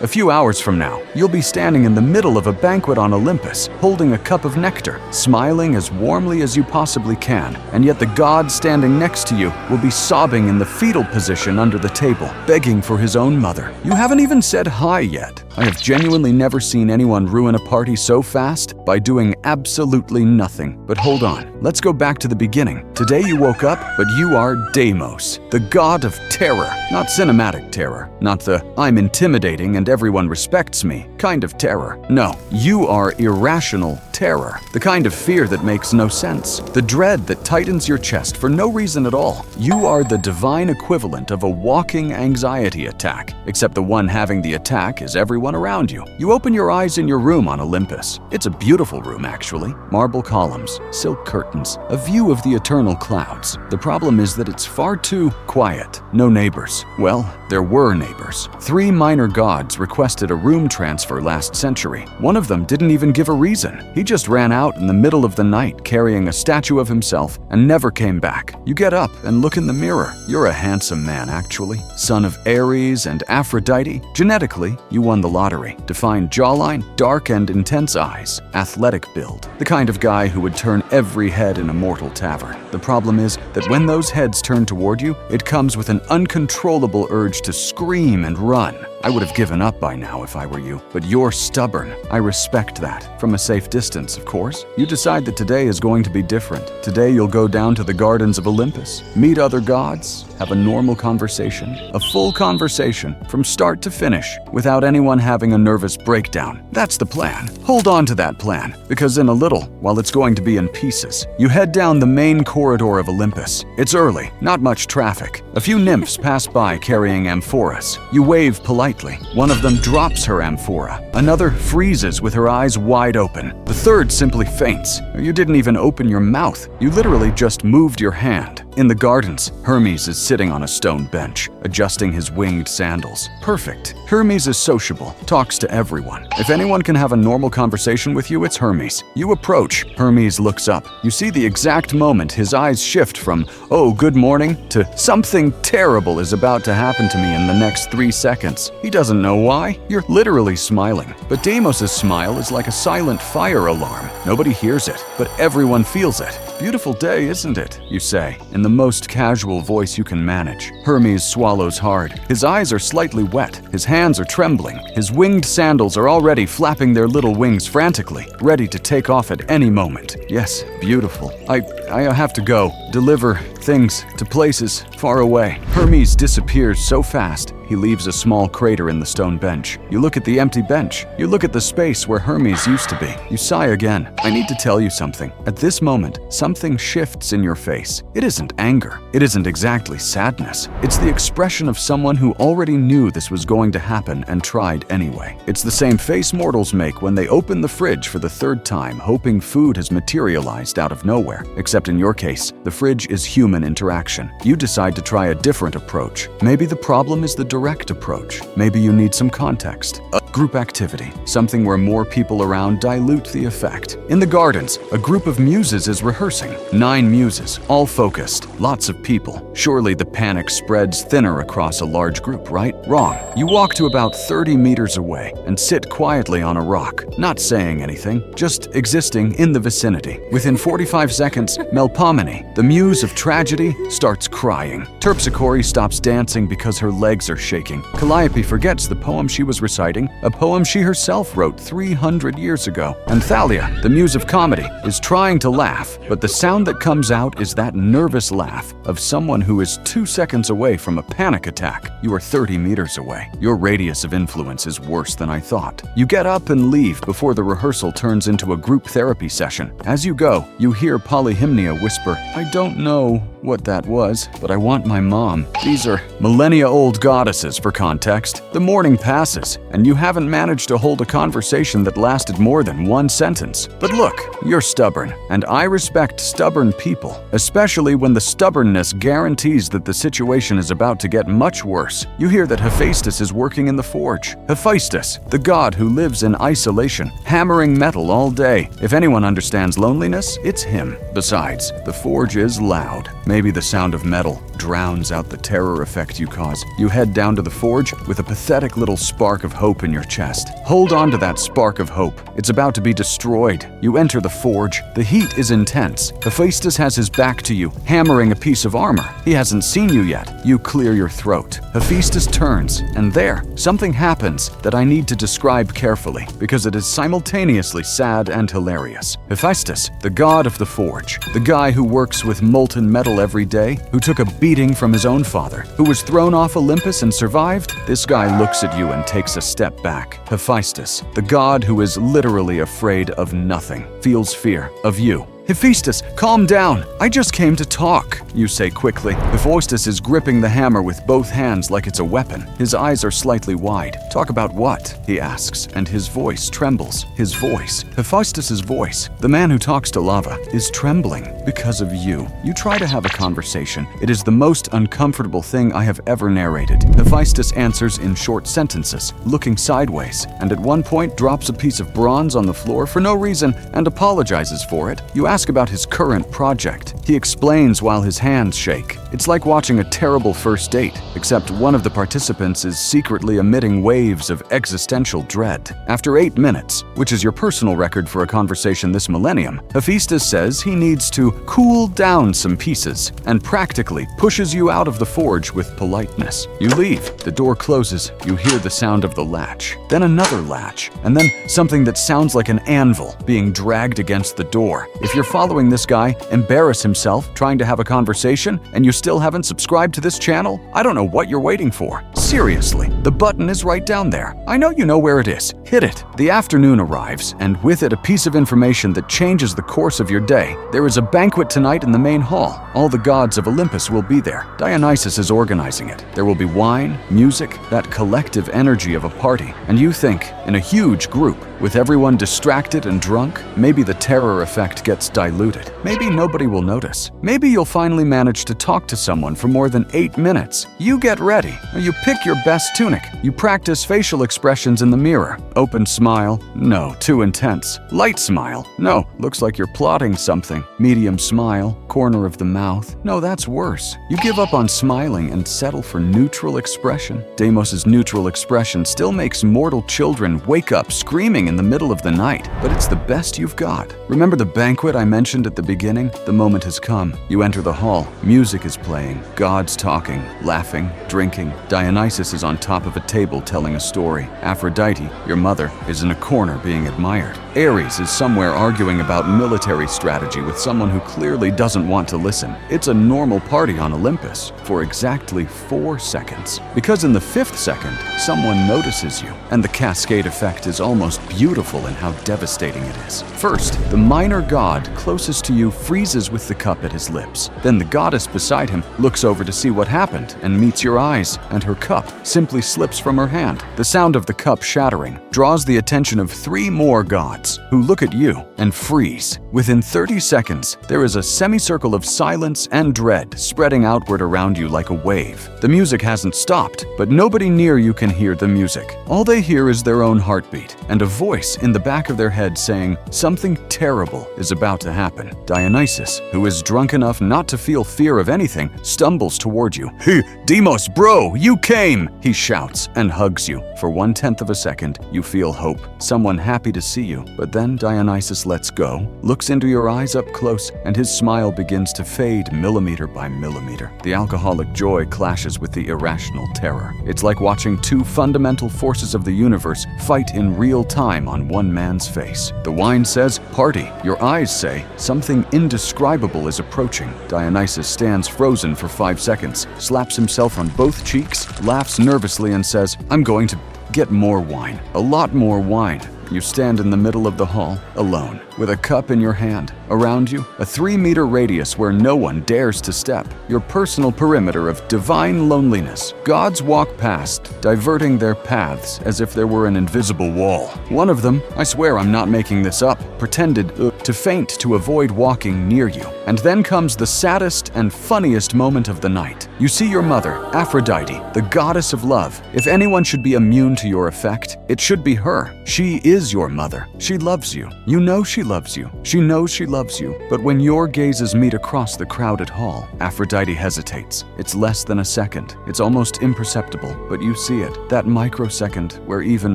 A few hours from now, you'll be standing in the middle of a banquet on Olympus, holding a cup of nectar, smiling as warmly as you possibly can, and yet the god standing next to you will be sobbing in the fetal position under the table, begging for his own mother. You haven't even said hi yet. I have genuinely never seen anyone ruin a party so fast by doing absolutely nothing. But hold on, let's go back to the beginning. Today you woke up, but you are Deimos, the god of terror. Not cinematic terror, not the I'm intimidating and everyone respects me kind of terror. No, you are irrational terror, the kind of fear that makes no sense, the dread that tightens your chest for no reason at all. You are the divine equivalent of a walking anxiety attack, except the one having the attack is everyone around you. You open your eyes in your room on Olympus. It's a beautiful room, actually. Marble columns, silk curtains, a view of the eternal clouds. The problem is that it's far too quiet. No neighbors. Well, there were neighbors. 3 minor gods requested a room transfer last century. One of them didn't even give a reason. He just ran out in the middle of the night carrying a statue of himself and never came back. You get up and look in the mirror. You're a handsome man, actually. Son of Ares and Aphrodite. Genetically, you won the lottery. Defined jawline, dark and intense eyes, athletic build. The kind of guy who would turn every head in a mortal tavern. The problem is that when those heads turn toward you, it comes with an uncontrollable urge to scream and run. I would have given up by now if I were you, but you're stubborn. I respect that. From a safe distance, of course. You decide that today is going to be different. Today you'll go down to the gardens of Olympus, meet other gods, have a normal conversation, a full conversation from start to finish, without anyone having a nervous breakdown. That's the plan. Hold on to that plan, because in a little, while it's going to be in pieces, you head down the main corridor of Olympus. It's early, not much traffic. A few nymphs pass by carrying amphoras. You wave politely. One of them drops her amphora. Another freezes with her eyes wide open. The third simply faints. You didn't even open your mouth. You literally just moved your hand. In the gardens, Hermes is sitting on a stone bench, adjusting his winged sandals. Perfect. Hermes is sociable, talks to everyone. If anyone can have a normal conversation with you, it's Hermes. You approach. Hermes looks up. You see the exact moment his eyes shift from, "Oh, good morning," to "Something terrible is about to happen to me in the next 3 seconds." He doesn't know why. You're literally smiling. But Deimos' smile is like a silent fire alarm. Nobody hears it, but everyone feels it. "Beautiful day, isn't it?" you say, in the most casual voice you can manage. Hermes swallows hard. His eyes are slightly wet. His hands are trembling. His winged sandals are already flapping their little wings frantically, ready to take off at any moment. "Yes, beautiful. I have to go. Deliver things to places far away." Hermes disappears so fast, he leaves a small crater in the stone bench. You look at the empty bench. You look at the space where Hermes used to be. You sigh again. I need to tell you something. At this moment, something shifts in your face. It isn't anger. It isn't exactly sadness. It's the expression of someone who already knew this was going to happen and tried anyway. It's the same face mortals make when they open the fridge for the 3rd time, hoping food has materialized out of nowhere. Except in your case, the fridge is human interaction. You decide to try a different approach. Maybe the problem is the direct approach. Maybe you need some context. A group activity, something where more people around dilute the effect. In the gardens, a group of muses is rehearsing. 9 muses, all focused, lots of people. Surely the panic spreads thinner across a large group, right? Wrong. You walk to about 30 meters away and sit quietly on a rock, not saying anything, just existing in the vicinity. Within 45 seconds, Melpomene, the muse of tragedy, starts crying. Terpsichore stops dancing because her legs are shaking. Calliope forgets the poem she was reciting, a poem she herself wrote 300 years ago. And Thalia, the muse of comedy, is trying to laugh, but the sound that comes out is that nervous laugh of someone who is 2 seconds away from a panic attack. You are 30 meters away. Your radius of influence is worse than I thought. You get up and leave before the rehearsal turns into a group therapy session. As you go, you hear Polyhymnia whisper, "I don't know what that was, but I want my mom." These are millennia-old goddesses, for context. The morning passes, and you haven't managed to hold a conversation that lasted more than 1 sentence. But look, you're stubborn, and I respect stubborn people, especially when the stubbornness guarantees that the situation is about to get much worse. You hear that Hephaestus is working in the forge. Hephaestus, the god who lives in isolation, hammering metal all day. If anyone understands loneliness, it's him. Besides, the forge is loud. Maybe the sound of metal drowns out the terror effect you cause. You head down down to the forge with a pathetic little spark of hope in your chest. Hold on to that spark of hope. It's about to be destroyed. You enter the forge. The heat is intense. Hephaestus has his back to you, hammering a piece of armor. He hasn't seen you yet. You clear your throat. Hephaestus turns, and there, something happens that I need to describe carefully, because it is simultaneously sad and hilarious. Hephaestus, the god of the forge, the guy who works with molten metal every day, who took a beating from his own father, who was thrown off Olympus and survived, this guy looks at you and takes a step back. Hephaestus, the god who is literally afraid of nothing, feels fear of you. Hephaestus, calm down. I just came to talk, you say quickly. Hephaestus is gripping the hammer with both hands like it's a weapon. His eyes are slightly wide. Talk about what? He asks, and his voice trembles. His voice, Hephaestus's voice, the man who talks to lava, is trembling because of you. You try to have a conversation. It is the most uncomfortable thing I have ever narrated. Hephaestus answers in short sentences, looking sideways, and at one point drops a piece of bronze on the floor for no reason and apologizes for it. You ask about his current project. He explains while his hands shake. It's like watching a terrible first date, except one of the participants is secretly emitting waves of existential dread. After 8 minutes, which is your personal record for a conversation this millennium, Hephaestus says he needs to cool down some pieces and practically pushes you out of the forge with politeness. You leave. The door closes. You hear the sound of the latch, then another latch, and then something that sounds like an anvil being dragged against the door. If you're following this guy embarrass himself trying to have a conversation and you still haven't subscribed to this channel, I don't know what you're waiting for. Seriously, the button is right down there. I know you know where it is. Hit it. The afternoon arrives, and with it a piece of information that changes the course of your day. There is a banquet tonight in the main hall. All the gods of Olympus will be there. Dionysus is organizing it. There will be wine, music, that collective energy of a party. And you think, in a huge group, with everyone distracted and drunk, maybe the terror effect gets diluted. Maybe nobody will notice. Maybe you'll finally manage to talk to someone for more than 8 minutes. You get ready. You pick your best tunic. You practice facial expressions in the mirror. Open smile. No, too intense. Light smile. No, looks like you're plotting something. Medium smile. Corner of the mouth. No, that's worse. You give up on smiling and settle for neutral expression. Deimos' neutral expression still makes mortal children wake up screaming in the middle of the night, but it's the best you've got. Remember the banquet I mentioned at the beginning? The moment has come. You enter the hall. Music is playing. Gods talking, laughing, drinking. Dionysus is on top of a table telling a story. Aphrodite, your mother, is in a corner being admired. Ares is somewhere arguing about military strategy with someone who clearly doesn't want to listen. It's a normal party on Olympus for exactly 4 seconds. Because in the 5th second, someone notices you, and the cascade effect is almost beautiful in how devastating it is. First, the minor god closest to you freezes with the cup at his lips. Then the goddess beside him looks over to see what happened and meets your eyes, and her cup simply slips from her hand. The sound of the cup shattering draws the attention of 3 more gods, who look at you and freeze. Within 30 seconds, there is a semicircle of silence and dread spreading outward around you like a wave. The music hasn't stopped, but nobody near you can hear the music. All they hear is their own heartbeat, and a voice in the back of their head saying something terrible is about to happen. Dionysus, who is drunk enough not to feel fear of anything, stumbles toward you. "Hey, Deimos, bro, you came!" he shouts and hugs you. For 1/10 of a second, you feel hope, someone happy to see you. But then Dionysus lets go, looks into your eyes up close, and his smile begins to fade millimeter by millimeter. The alcoholic joy clashes with the irrational terror. It's like watching 2 fundamental forces of the universe fight in real time on one man's face. The wine says, "Party." Your eyes say, "Something indescribable is approaching." Dionysus stands frozen for 5 seconds, slaps himself on both cheeks, laughs nervously and says, "I'm going to get more wine. A lot more wine." You stand in the middle of the hall, alone, with a cup in your hand. Around you, a 3-meter radius where no one dares to step. Your personal perimeter of divine loneliness. Gods walk past, diverting their paths as if there were an invisible wall. One of them, I swear I'm not making this up, pretended to faint to avoid walking near you. And then comes the saddest and funniest moment of the night. You see your mother, Aphrodite, the goddess of love. If anyone should be immune to your effect, it should be her. She is your mother. She loves you. You know she loves you. She knows she loves you. But when your gazes meet across the crowded hall, Aphrodite hesitates. It's less than a second. It's almost imperceptible, but you see it. That microsecond where even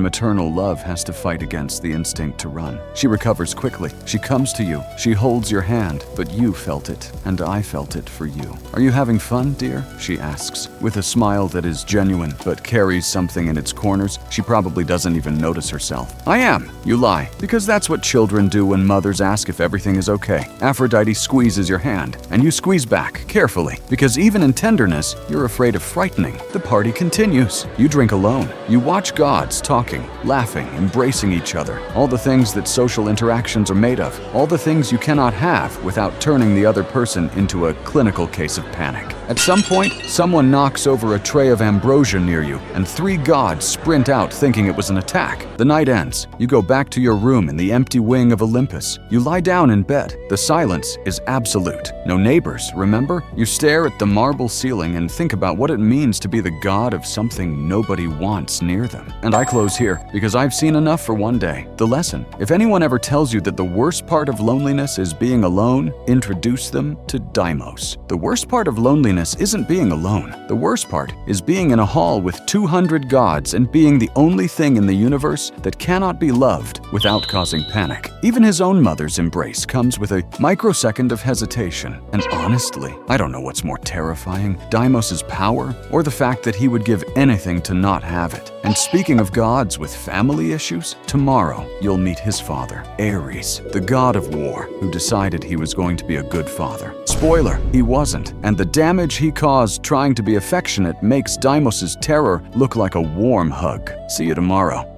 maternal love has to fight against the instinct to run. She recovers quickly. She comes to you. She holds your hand, but you felt it, and I felt it for you. Are you having fun, dear? She asks, with a smile that is genuine, but carries something in its corners. She probably doesn't even notice herself. I am. You lie, because that's what children do when mothers ask if everything is okay. Aphrodite squeezes your hand, and you squeeze back, carefully, because even in tenderness, you're afraid of frightening. The party continues. You drink alone. You watch gods talking, laughing, embracing each other. All the things that social interactions are made of. All the things you cannot have without turning the other person into a clinical case of panic. At some point, someone knocks over a tray of ambrosia near you, and 3 gods sprint out thinking it was an attack. The night ends. You go back to your room in the empty wing of Olympus. You lie down in bed. The silence is absolute. No neighbors, remember? You stare at the marble ceiling and think about what it means to be the god of something nobody wants near them. And I close here, because I've seen enough for one day. The lesson: if anyone ever tells you that the worst part of loneliness is being alone, introduce them to Deimos. The worst part of loneliness isn't being alone. The worst part is being in a hall with 200 gods and being the only thing in the universe that cannot be loved without causing panic. Even his own mother's embrace comes with a microsecond of hesitation. And honestly, I don't know what's more terrifying, Deimos' power or the fact that he would give anything to not have it. And speaking of gods with family issues, tomorrow you'll meet his father, Ares, the god of war, who decided he was going to be a good father. Spoiler, he wasn't, and the damage he caused trying to be affectionate makes Deimos' terror look like a warm hug. See you tomorrow.